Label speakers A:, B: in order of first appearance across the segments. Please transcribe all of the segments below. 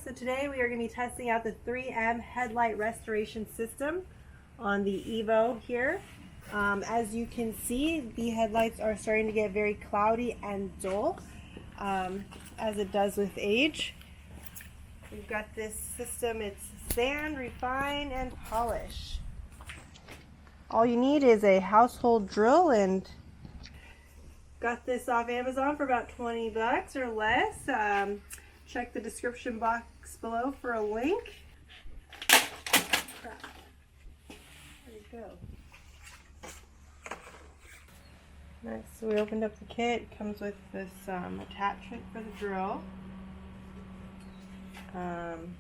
A: So today we are going to be testing out the 3M Headlight Restoration System on the Evo here. As you can see, the headlights are starting to get very cloudy and dull, as it does with age. We've got this system, it's sand, refine, and polish. All you need is a household drill, and got this off Amazon for about 20 bucks or less. Check the description box below for a link. Crap. Where'd it go? Next, so we opened up the kit. It comes with this attachment for the drill. Some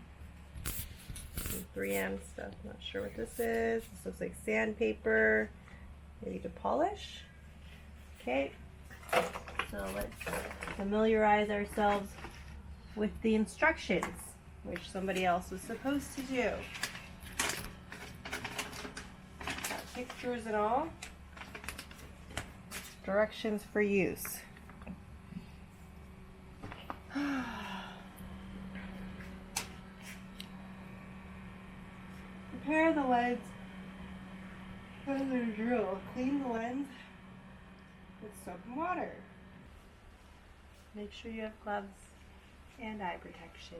A: 3M stuff. Not sure what this is. This looks like sandpaper, maybe to polish. Okay. So let's familiarize ourselves with the instructions, which somebody else was supposed to do. Got pictures and all. Directions for use. Prepare the lens for the drill. Clean the lens with soap and water. Make sure you have gloves and eye protection.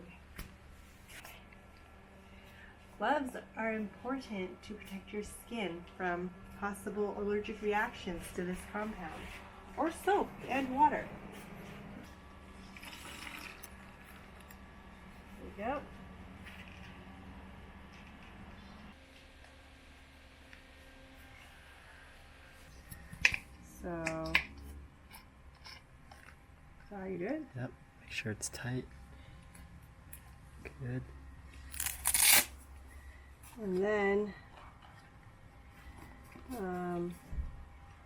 A: Gloves are important to protect your skin from possible allergic reactions to this compound, or soap and water. There we go. So, are you good?
B: Yep. Make sure it's tight. Good.
A: And then,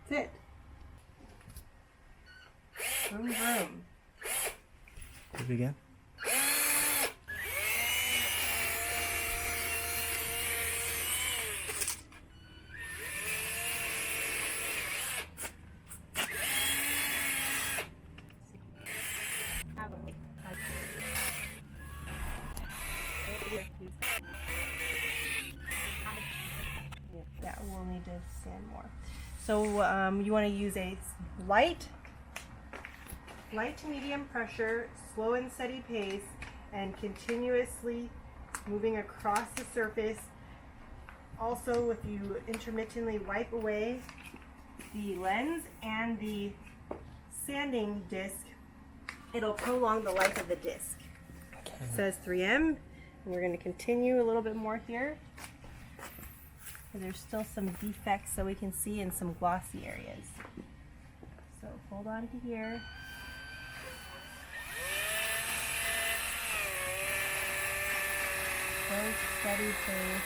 A: that's it. Vroom vroom.
B: Do it again.
A: Yeah, we'll need to sand more. So you want to use a light to medium pressure, slow and steady pace, and continuously moving across the surface. Also, if you intermittently wipe away the lens and the sanding disc, it'll prolong the life of the disc.
B: Okay.
A: It says 3M, and we're going to continue a little bit more here. There's still some defects so we can see in some glossy areas. So hold on to here. Slow, steady pace.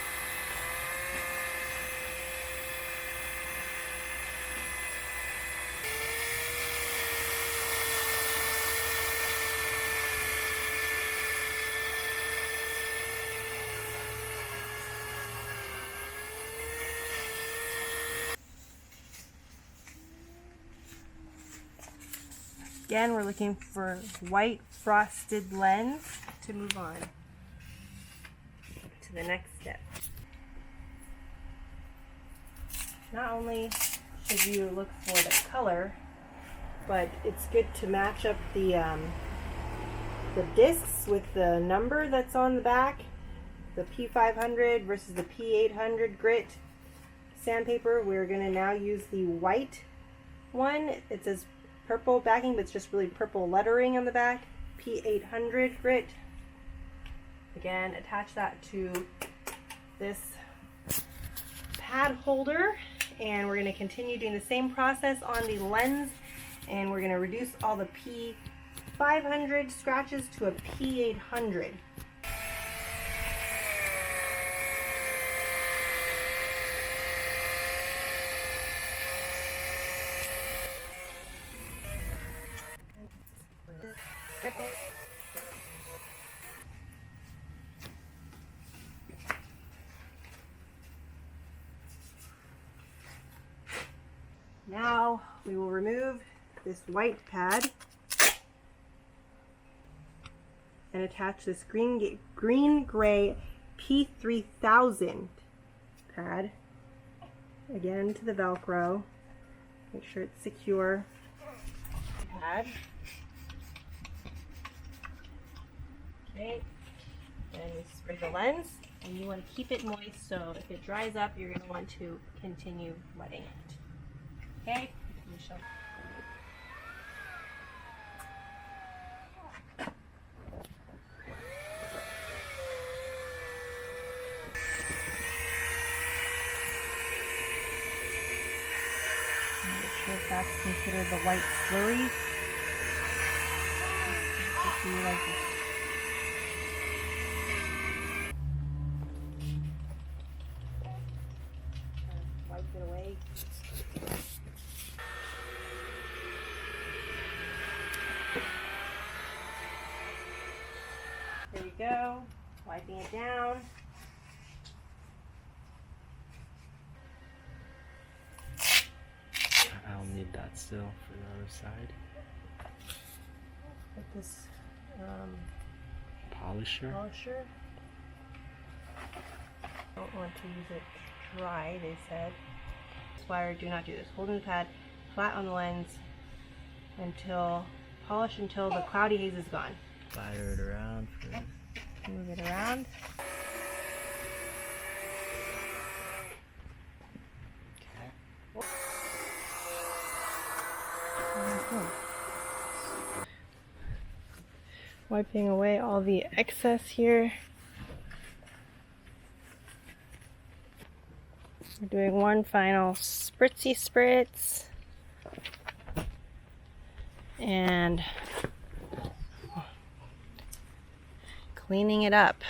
A: Again, we're looking for white frosted lens to move on to the next step. Not only should you look for the color, but it's good to match up the discs with the number that's on the back. The P500 versus the P800 grit sandpaper. We're going to now use the white one. It says purple backing, but it's just really purple lettering on the back. P800 grit. Again, attach that to this pad holder, and we're going to continue doing the same process on the lens, and we're going to reduce all the P500 scratches to a P800. Now we will remove this white pad and attach this green gray P3000 pad again to the Velcro. Make sure it's secure. Pad. Okay, then you spray the lens, and you want to keep it moist, so if it dries up, you're going to want to continue wetting it. Okay, Michelle. Make sure that's considered the white slurry. Like this. Wipe it away. There we go. Wiping it down.
B: I'll need that still for the other side.
A: With this
B: Polisher.
A: Don't want to use it dry, they said. Wire, do not do this. Holding the pad flat on the lens until polish until the cloudy haze is gone.
B: Fire it around first.
A: Move it around.
B: Okay.
A: Wiping away all the excess here. We're doing one final spritzy spritz. And cleaning it up.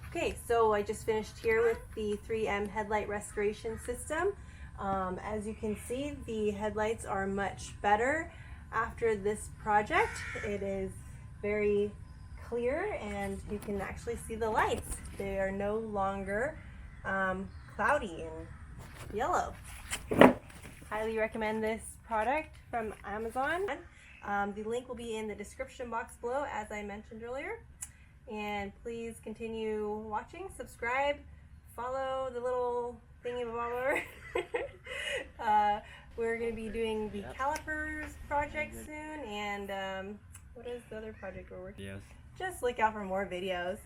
A: Okay, so I just finished here with the 3M Headlight Restoration System. As you can see, the headlights are much better after this project. It is very clear and you can actually see the lights. They are no longer cloudy and yellow. Highly recommend this product from Amazon. The link will be in the description box below, as I mentioned earlier. And please continue watching, subscribe, follow the little thingy bobber. We're going to be doing the calipers project soon, and what is the other project we're working on?
B: Yes.
A: Just look out for more videos.